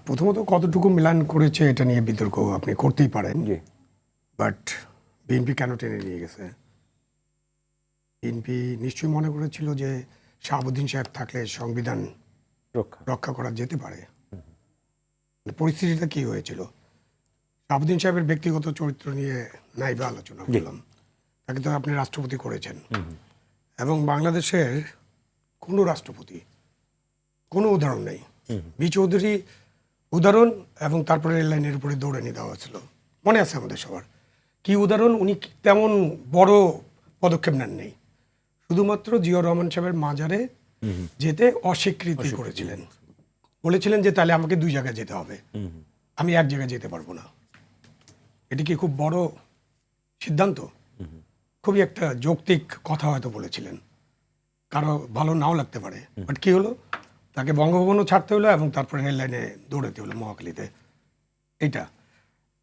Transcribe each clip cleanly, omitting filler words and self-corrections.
প্রথমত কতটুকু মিলান করেছে এটা নিয়ে বিতর্ক আপনি করতেই পারেন, বাট বিএনপি কেন টেনে নিয়ে গেছে? বিএনপি নিশ্চয়ই মনে করেছিল যে শাহাবুদ্দিন সাহেব থাকলে সংবিধান রক্ষা করা যেতে পারে। পরিস্থিতিটা কি হয়েছিল? শাহাবুদ্দিন সাহেবের ব্যক্তিগত চরিত্র নিয়ে নাইবা আলোচনা করলাম, তাকে তো আপনি রাষ্ট্রপতি করেছেন, এবং বাংলাদেশের কোনো রাষ্ট্রপতি কোনো উদাহরণ নেই। বি চৌধুরী উদাহরণ, এবং তারপরে রেল লাইনের উপরে দৌড়ানি দেওয়া হয়েছিল, মনে আছে আমাদের সবার। কি উদাহরণ? উনি তেমন বড় পদক্ষেপ নেন নেই, শুধুমাত্র জিয়াউর রহমান সাহেবের মাজারে যেতে অস্বীকৃতি করেছিলেন, বলেছিলেন যে তাহলে আমাকে দুই জায়গায় যেতে হবে, আমি এক জায়গায় যেতে পারবো না। এটি কি খুব বড় সিদ্ধান্ত? খুবই একটা যৌক্তিক কথা হয়তো বলেছিলেন, কারো ভালো নাও লাগতে পারে, বাট কি হলো, তাকে বঙ্গভবনও ছাড়তে হলো এবং তারপরে রেল লাইনে দৌড়াতে হলো মহাখালীতে। এটা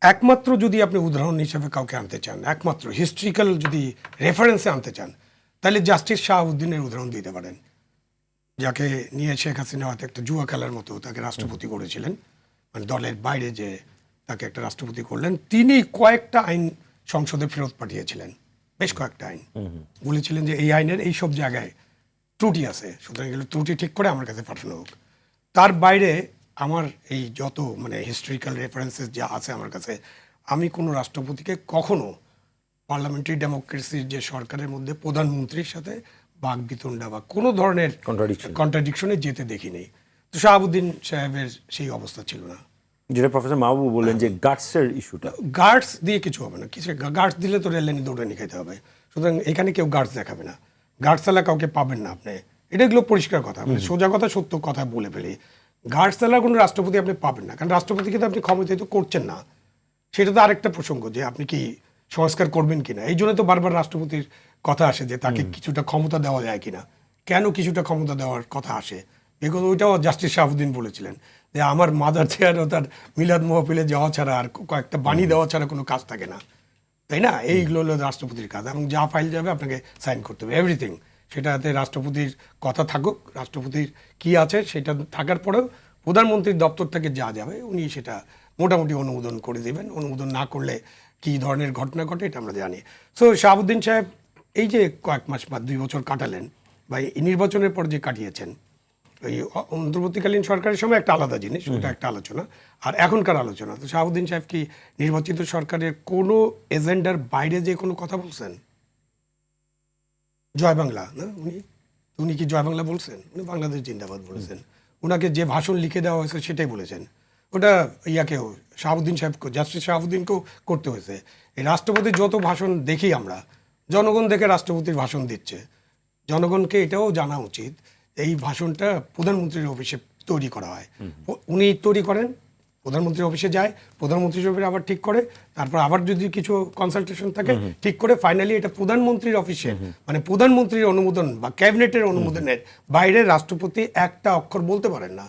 একমাত্র যদি আপনি উদাহরণ হিসেবে কাউকে আনতে চান, একমাত্র হিস্ট্রিক্যাল যদি রেফারেন্সে আনতে চান, তাহলে জাস্টিস শাহাবুদ্দিনের উদাহরণ দিতে পারেন, যাকে নিয়ে শেখ হাসিনা হয়তো একটা জুয়া খেলার মতো তাকে রাষ্ট্রপতি করেছিলেন, মানে দলের বাইরে যে তাকে একটা রাষ্ট্রপতি করলেন। তিনি কয়েকটা আইন সংসদে ফেরত পাঠিয়েছিলেন, বেশ কয়েকটা আইন, বলেছিলেন যে এই আইনের এই সব জায়গায় ত্রুটি আছে, সুতরাং এগুলো ত্রুটি ঠিক করে আমার কাছে পাঠানো হোক। তার বাইরে আমার এই যত মানে হিস্টোরিক্যাল রেফারেন্সেস যা আছে আমার কাছে, আমি কোনো রাষ্ট্রপতিকে কখনো পার্লামেন্টারি ডেমোক্রেসির যে সরকারের মধ্যে প্রধানমন্ত্রীর সাথে বাকবিতণ্ডা বা কোনো ধরনের কন্ট্রাডিকশনে যেতে দেখিনি। তো শাহাবুদ্দিন সাহেবের সেই অবস্থা ছিল না। যেটা প্রফেসর মাহবুব বললেন যে গার্ডসের ইস্যুটা, গার্ডস দিয়ে কিছু হবে না, কিছু গার্ডস দিলে তো রেল লাইনে দৌড়ানি খাইতে হবে, সুতরাং এখানে কেউ গার্ডস দেখাবে না, গার্ডস চালা কাউকে পাবেন না আপনি। এগুলো পরিষ্কার কথা, সোজা কথা, সত্য কথা বলে ফেলি। গার্ডস চালা কোনো রাষ্ট্রপতি আপনি পাবেন না, কারণ রাষ্ট্রপতিকে তো আপনি ক্ষমতায়িত করছেন না। সেটা তো আরেকটা প্রসঙ্গ যে আপনি কি সংস্কার করবেন কিনা। এই জন্য তো বারবার রাষ্ট্রপতির কথা আসে যে তাকে কিছুটা ক্ষমতা দেওয়া যায় কিনা। কেন কিছুটা ক্ষমতা দেওয়ার কথা আসে? বিকজ ওইটাও জাস্টিস শাহাবুদ্দিন বলেছিলেন যে আমার মাদার চেয়ার ও তার মিলাদ মহফিলে যাওয়া ছাড়া আর কয়েকটা বাণী দেওয়া ছাড়া কোনো কাজ থাকে না, তাই না? এইগুলো হলো রাষ্ট্রপতির কাজ, এবং যা ফাইল যাবে আপনাকে সাইন করতে হবে, এভরিথিং। সেটাতে রাষ্ট্রপতির কথা থাকুক, রাষ্ট্রপতির কি আছে সেটা থাকার পরেও প্রধানমন্ত্রীর দপ্তর থেকে যা যাবে উনি সেটা মোটামুটি অনুমোদন করে দেবেন। অনুমোদন না করলে কী ধরনের ঘটনা ঘটে এটা আমরা জানি। সো শাহাবুদ্দিন সাহেব এই যে কয়েক মাস বা 2 বছর কাটালেন, বা এই নির্বাচনের পর যে কাটিয়েছেন, ওই অন্তর্বর্তীকালীন সরকারের সময় একটা আলাদা জিনিস, ওটা একটা আলোচনা, আর এখনকার আলোচনা। তো শাহাবুদ্দিন সাহেব কি নির্বাচিত সরকারের কোনো এজেন্ডার বাইরে যে কোনো কথা বলছেন? জয় বাংলা না, উনি কি জয় বাংলা বলছেন? উনি বাংলাদেশ জিন্দাবাদ বলেছেন। ওনাকে যে ভাষণ লিখে দেওয়া হয়েছে সেটাই বলেছেন। ওটা ইয়াকেও শাহাবুদ্দিন সাহেব, জাস্টিস শাহাবুদ্দিনকেও করতে হয়েছে। এই রাষ্ট্রপতির যত ভাষণ দেখি আমরা, জনগণ দেখে রাষ্ট্রপতির ভাষণ দিচ্ছে, জনগণকে এটাও জানা উচিত এই ভাষণটা প্রধানমন্ত্রীর অফিসে তৈরি করা হয়, উনি তৈরি করেন, প্রধানমন্ত্রীর অফিসে যায়, প্রধানমন্ত্রীর অফিসে আবার ঠিক করে, তারপর আবার যদি কিছু কনসালটেশন থাকে ঠিক করে ফাইনালি এটা প্রধানমন্ত্রীর অফিসে, মানে প্রধানমন্ত্রীর অনুমোদন বা ক্যাবিনেটের অনুমোদনের বাইরে রাষ্ট্রপতি একটা অক্ষর বলতে পারেন না।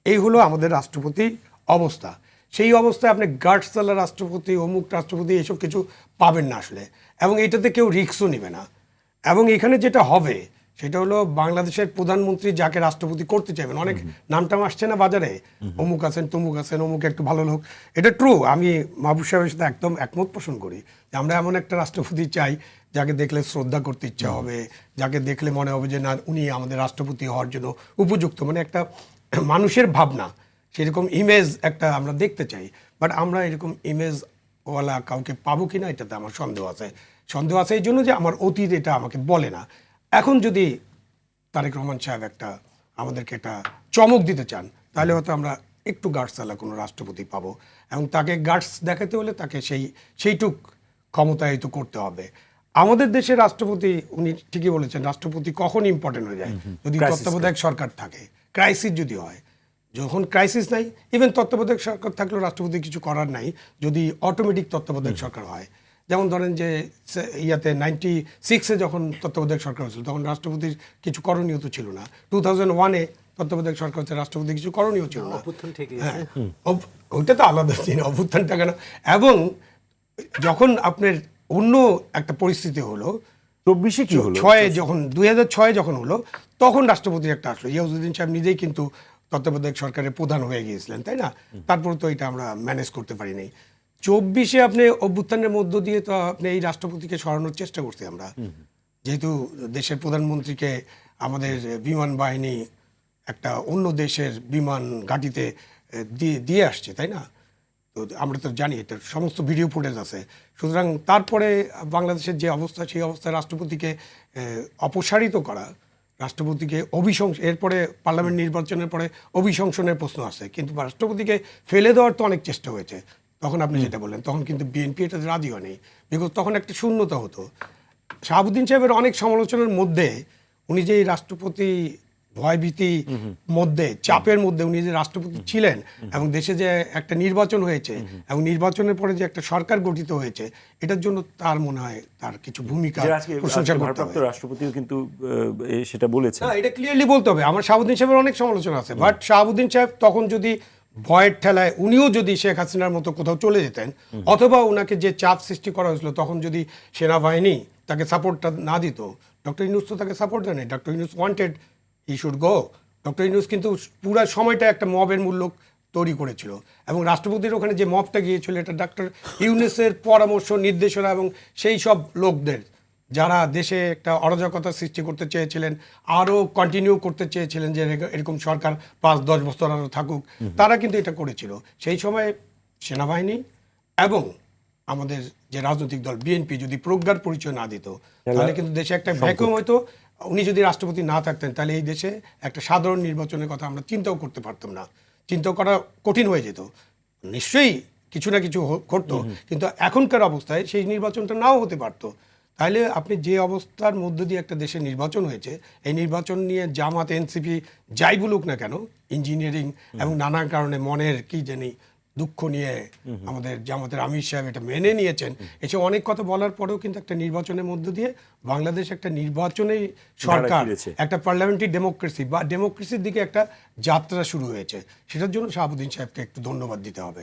এই হলো আমাদের রাষ্ট্রপতি অবস্থা। সেই অবস্থায় আপনি গার্ডস চালা রাষ্ট্রপতি, অমুক রাষ্ট্রপতি, এসব কিছু পাবেন না আসলে, এবং এটাতে কেউ রিস্কও নেবে না। এবং এখানে যেটা হবে সেটা হলো বাংলাদেশের প্রধানমন্ত্রী যাকে রাষ্ট্রপতি করতে চাইবেন, অনেক নামটাম আসছে না বাজারে, অমুক আছেন, তমুক আছেন, অমুক একটু ভালো লোক, এটা ট্রু। আমি মাহবুব সাহেবের সাথে একদম একমত পোষণ করি যে আমরা এমন একটা রাষ্ট্রপতি চাই যাকে দেখলে শ্রদ্ধা করতে ইচ্ছা হবে, যাকে দেখলে মনে হবে যে না উনি আমাদের রাষ্ট্রপতি হওয়ার জন্য উপযুক্ত, মানে একটা মানুষের ভাবনা, সেরকম ইমেজ একটা আমরা দেখতে চাই। বাট আমরা এরকম ইমেজওয়ালা কাউকে পাবো কি না এটাতে আমার সন্দেহ আছে। সন্দেহ আছে এই জন্য যে আমার অতীত এটা আমাকে বলে না। এখন যদি তারেক রহমান সাহেব আমাদেরকে একটা চমক দিতে চান, তাহলে হয়তো আমরা একটু গার্ডসওয়ালা কোনো রাষ্ট্রপতি পাবো, এবং তাকে গার্ডস দেখাতে হলে তাকে সেইটুক ক্ষমতায়িত করতে হবে। আমাদের দেশের রাষ্ট্রপতি, উনি ঠিকই বলেছেন, রাষ্ট্রপতি কখন ইম্পর্টেন্ট হয়ে যায়? যদি তত্ত্বাবধায়ক সরকার থাকে, ক্রাইসিস যদি হয়। যখন ক্রাইসিস নাই, ইভেন তত্ত্বাবধায়ক সরকার থাকলেও রাষ্ট্রপতি কিছু করার নাই যদি অটোমেটিক তত্ত্বাবধায়ক সরকার হয়। যেমন ধরেন যে ইয়াতে 96-এ যখন তত্ত্বাবধায়ক সরকার হয়েছিল তখন রাষ্ট্রপতির কিছু করণীয় তো ছিল না। 2001-এ তত্ত্বাবধায়ক সরকার হচ্ছে, রাষ্ট্রপতি কিছু করণীয় ছিল না। হ্যাঁ, ওইটা তো আলাদা জিনিস, অভ্যুত্থানটা কেন। এবং যখন আপনার অন্য একটা পরিস্থিতি হলো 24-এ কি হলো, 2006 যখন হলো, তখন রাষ্ট্রপতির একটা আসলো, ইয়াজউদ্দিন সাহেব নিজেই কিন্তু তত্ত্বাবধায়ক সরকারের প্রধান হয়ে গিয়েছিলেন, তাই না? তারপর তো এটা আমরা ম্যানেজ করতে পারিনি। 24-এ আপনি অভ্যুত্থানের মধ্য দিয়ে তো আপনি এই রাষ্ট্রপতিকে সরানোর চেষ্টা করছি আমরা, যেহেতু দেশের প্রধানমন্ত্রীকে আমাদের বিমান বাহিনী একটা অন্য দেশের বিমান ঘাঁটিতে দিয়ে আসছে, তাই না? তো আমরা তো জানি এটা সমস্ত ভিডিও ফুটেজ আছে। সুতরাং তারপরে বাংলাদেশের যে অবস্থা, সেই অবস্থায় রাষ্ট্রপতিকে অপসারিত করা, রাষ্ট্রপতিকে এরপরে পার্লামেন্ট নির্বাচনের পরে অভিশংসনের প্রশ্ন আছে, কিন্তু রাষ্ট্রপতিকে ফেলে দেওয়ার তো অনেক চেষ্টা হয়েছে। তখন আপনি যেটা বললেন, তখন কিন্তু বিএনপি এটাতে রাজি হয়নি, বিকজ তখন একটা শূন্যতা হতো। শাহাবুদ্দিন সাহেবের অনেক সমালোচনার মধ্যে উনি যে রাষ্ট্রপতি ভয়ভীতি মধ্যে, চাপের মধ্যে উনি যে রাষ্ট্রপতি ছিলেন এবং দেশে যে একটা নির্বাচন হয়েছে এবং নির্বাচনের পরে যে একটা সরকার গঠিত হয়েছে, এটার জন্য তার মনে হয় তার কিছু ভূমিকা প্রশংসা করতে হবে। রাষ্ট্রপতিও কিন্তু সেটা বলেছেন। না, এটা ক্লিয়ারলি বলতে হবে। আমার শাহাবুদ্দিন সাহেবের অনেক সমালোচনা আছে, বাট শাহাবুদ্দিন সাহেব তখন যদি ভয়ের ঠেলায় উনিও যদি শেখ হাসিনার মতো কোথাও চলে যেতেন, অথবা ওনাকে যে চাপ সৃষ্টি করা হয়েছিল তখন যদি সেনাবাহিনী তাকে সাপোর্টটা না দিত, ডক্টর ইউনূস তো তাকে সাপোর্ট দেয়নি। Doctor Yunus wanted he should go. Doctor Yunus কিন্তু পুরো সময়টা একটা মবের মূল্য তৈরি করেছিল, এবং রাষ্ট্রপতির ওখানে যে মবটা গিয়েছিল এটা ডক্টর ইউনূসের পরামর্শ, নির্দেশনা এবং সেই সব লোকদের যারা দেশে একটা অরাজকতা সৃষ্টি করতে চেয়েছিলেন, আরও কন্টিনিউ করতে চেয়েছিলেন যে এরকম সরকার 5-10 বছর আরও থাকুক, তারা কিন্তু এটা করেছিল। সেই সময় সেনাবাহিনী এবং আমাদের যে রাজনৈতিক দল বিএনপি যদি প্রজ্ঞার পরিচয় না দিত, তাহলে কিন্তু দেশে একটা ভ্যাকুয়াম হয়তো। উনি যদি রাষ্ট্রপতি না থাকতেন, তাহলে এই দেশে একটা সাধারণ নির্বাচনের কথা আমরা চিন্তাও করতে পারতাম না, চিন্তা করা কঠিন হয়ে যেত। নিশ্চয়ই কিছু না কিছু ঘটতো, কিন্তু এখনকার অবস্থায় সেই নির্বাচনটা নাও হতে পারতো। তাহলে আপনি যে অবস্থার মধ্য দিয়ে একটা দেশের নির্বাচন হয়েছে, এই নির্বাচন নিয়ে জামাত, এনসিপি যাই বলুক না কেন, ইঞ্জিনিয়ারিং এবং নানা কারণে মনের কি জানি দুঃখ নিয়ে আমাদের জামাতের আমির সাহেব এটা মেনে নিয়েছেন। এসব অনেক কথা বলার পরেও কিন্তু একটা নির্বাচনের মধ্য দিয়ে বাংলাদেশ একটা নির্বাচনী সরকার, একটা পার্লামেন্টারি ডেমোক্রেসি বা ডেমোক্রেসির দিকে একটা যাত্রা শুরু হয়েছে। সেটার জন্য শাহাবুদ্দিন সাহেবকে একটু ধন্যবাদ দিতে হবে।